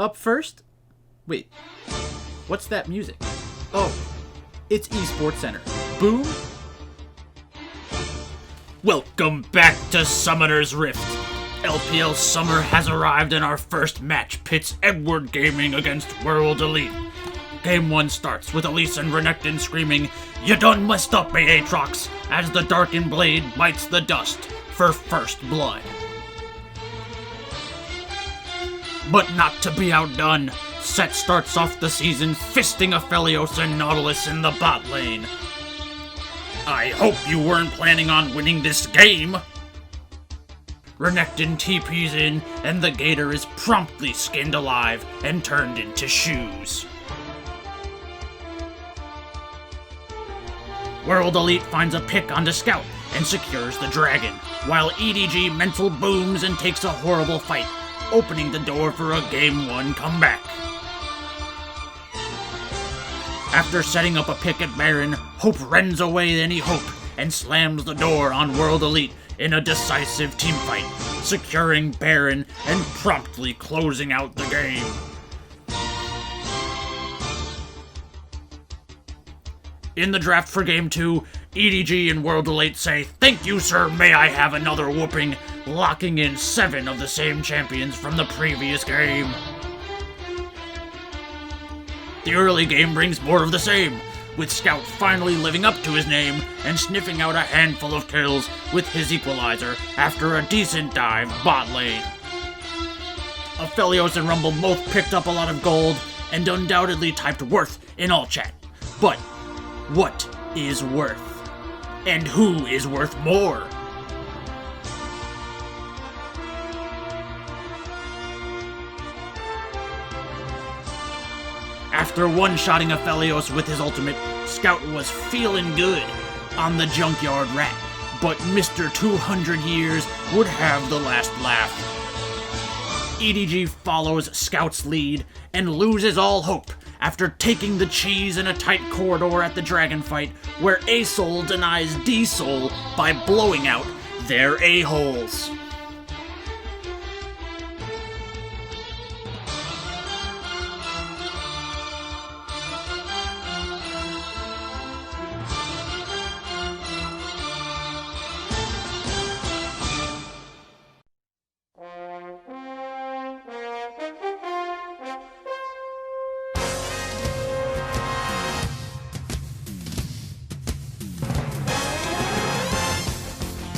Up first? Wait, what's that music? Oh, it's Esportscenter. Boom! Welcome back to Summoner's Rift. Lpl Summer has arrived and our first match pits Edward Gaming against World Elite. Game 1 starts with Elise and Renekton screaming, "You done messed up, me Aatrox," as the darkened blade bites the dust for first blood. But not to be outdone, Set starts off the season fisting Aphelios and Nautilus in the bot lane. I hope you weren't planning on winning this game. Renekton TP's in, and the Gator is promptly skinned alive and turned into shoes. World Elite finds a pick onto Scout and secures the dragon, while EDG mental booms and takes a horrible fight, opening the door for a Game 1 comeback. After setting up a pick at Baron, Hope rends away any hope and slams the door on World Elite in a decisive teamfight, securing Baron and promptly closing out the game. In the draft for Game 2, EDG and World Elite say, "Thank you, sir, may I have another whooping," locking in 7 of the same champions from the previous game. The early game brings more of the same, with Scout finally living up to his name and sniffing out a handful of kills with his equalizer after a decent dive bot lane. Aphelios and Rumble both picked up a lot of gold and undoubtedly typed worth in all chat. But what is worth? And who is worth more? After one-shotting Aphelios with his ultimate, Scout was feeling good on the Junkyard Rat, but Mr. 200 Years would have the last laugh. EDG follows Scout's lead and loses all hope after taking the cheese in a tight corridor at the dragon fight, where A-Soul denies D-Soul by blowing out their a-holes.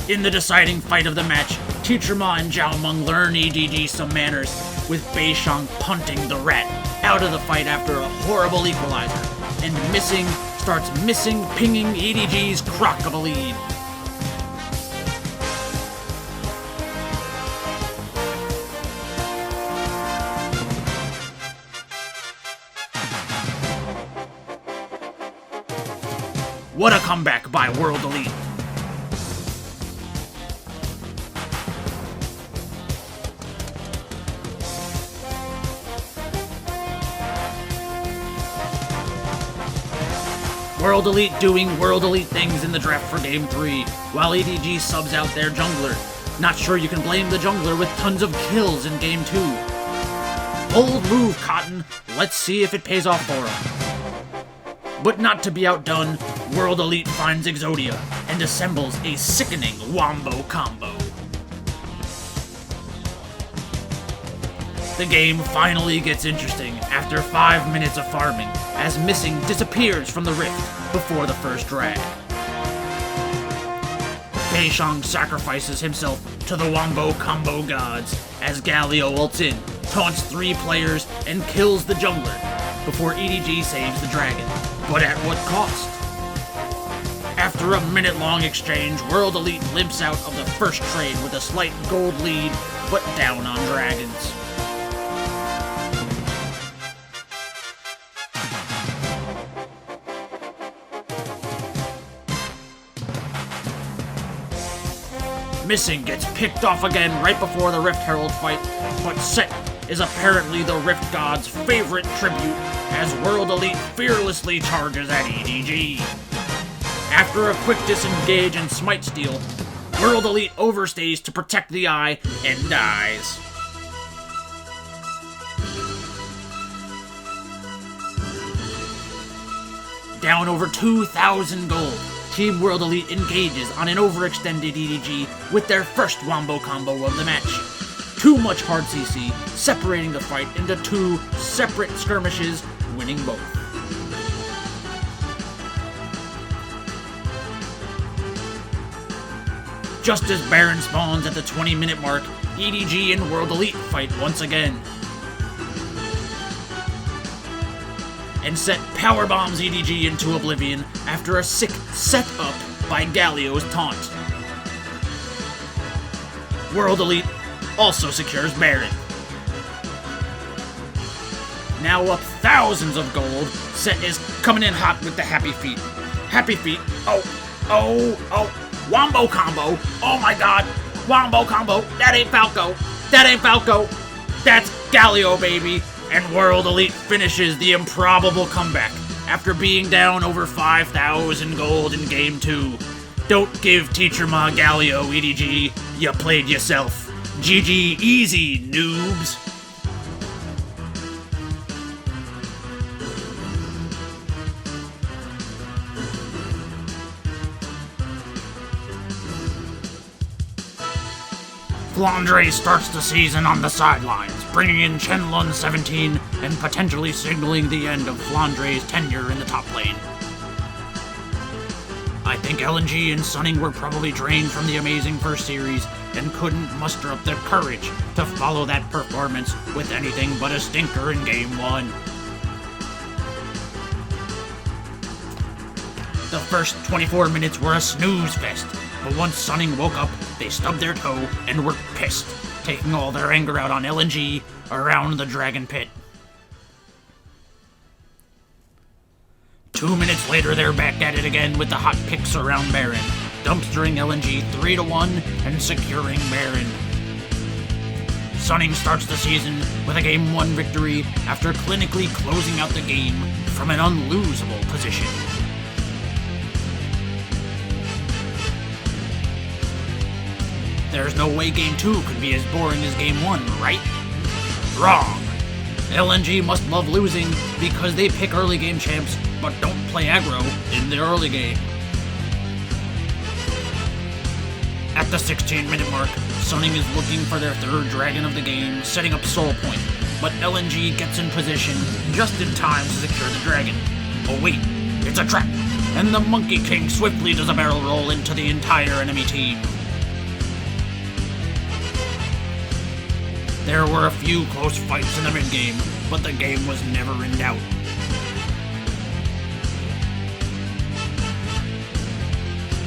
In the deciding fight of the match, Teacher Ma and Zhao Meng learn EDG some manners, with Beishang punting the rat out of the fight after a horrible equalizer, and starts pinging EDG's crock of a lead. What a comeback by World Elite! World Elite doing World Elite things in the draft for Game 3, while EDG subs out their jungler. Not sure you can blame the jungler with tons of kills in Game 2. Bold move, Cotton. Let's see if it pays off for him. But not to be outdone, World Elite finds Exodia and assembles a sickening wombo combo. The game finally gets interesting after 5 minutes of farming, as Missing disappears from the rift before the first drag. Beishang sacrifices himself to the wombo combo gods as Galio ults in, taunts 3 players, and kills the jungler before EDG saves the dragon. But at what cost? After a minute-long exchange, World Elite limps out of the first trade with a slight gold lead, but down on dragons. Missing gets picked off again right before the Rift Herald fight, but Set is apparently the Rift God's favorite tribute as World Elite fearlessly charges at EDG. After a quick disengage and smite steal, World Elite overstays to protect the eye and dies. down over 2,000 gold, Team World Elite engages on an overextended EDG with their first wombo combo of the match. Too much hard CC, separating the fight into two separate skirmishes, winning both. Just as Baron spawns at the 20-minute mark, EDG and World Elite fight once again. And set powerbombs EDG into oblivion after a sick set-up by Galio's taunt. World Elite also secures Baron. Now up thousands of gold, Set is coming in hot with the Happy Feet. Happy Feet, oh, Wombo combo, oh my god, Wombo combo, that ain't Falco, that's Galio, baby. And World Elite finishes the improbable comeback after being down over 5,000 gold in Game 2. Don't give Teacher Ma Galio, EDG. You played yourself. GG easy, noobs. Flandre starts the season on the sidelines, bringing in Shenlong 17 and potentially signaling the end of Flandre's tenure in the top lane. I think LNG and Sunning were probably drained from the amazing first series and couldn't muster up the courage to follow that performance with anything but a stinker in Game 1. The first 24 minutes were a snooze fest, but once Sunning woke up, they stubbed their toe and were pissed, taking all their anger out on LNG around the Dragon Pit. 2 minutes later, they're back at it again with the hot picks around Baron, dumpstering LNG 3-1 and securing Baron. Sunning starts the season with a Game 1 victory after clinically closing out the game from an unlosable position. There's no way Game 2 could be as boring as Game 1, right? Wrong. LNG must love losing because they pick early game champs but don't play aggro in the early game. At the 16-minute mark, Sunning is looking for their third dragon of the game, setting up Soul Point, but LNG gets in position just in time to secure the dragon. Oh wait, it's a trap, and the Monkey King swiftly does a barrel roll into the entire enemy team. There were a few close fights in the mid-game, but the game was never in doubt.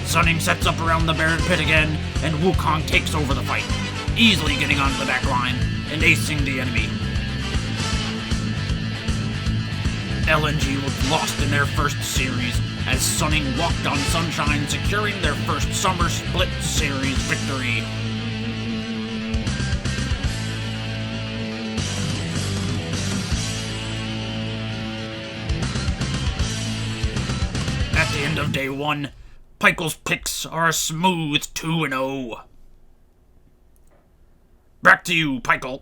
Sunning sets up around the Baron Pit again, and Wukong takes over the fight, easily getting onto the back line and acing the enemy. LNG looked lost in their first series, as Sunning walked on sunshine, securing their first Summer Split Series victory. At the end of Day 1, Pykel's picks are a smooth 2-0. Back to you, Pykel.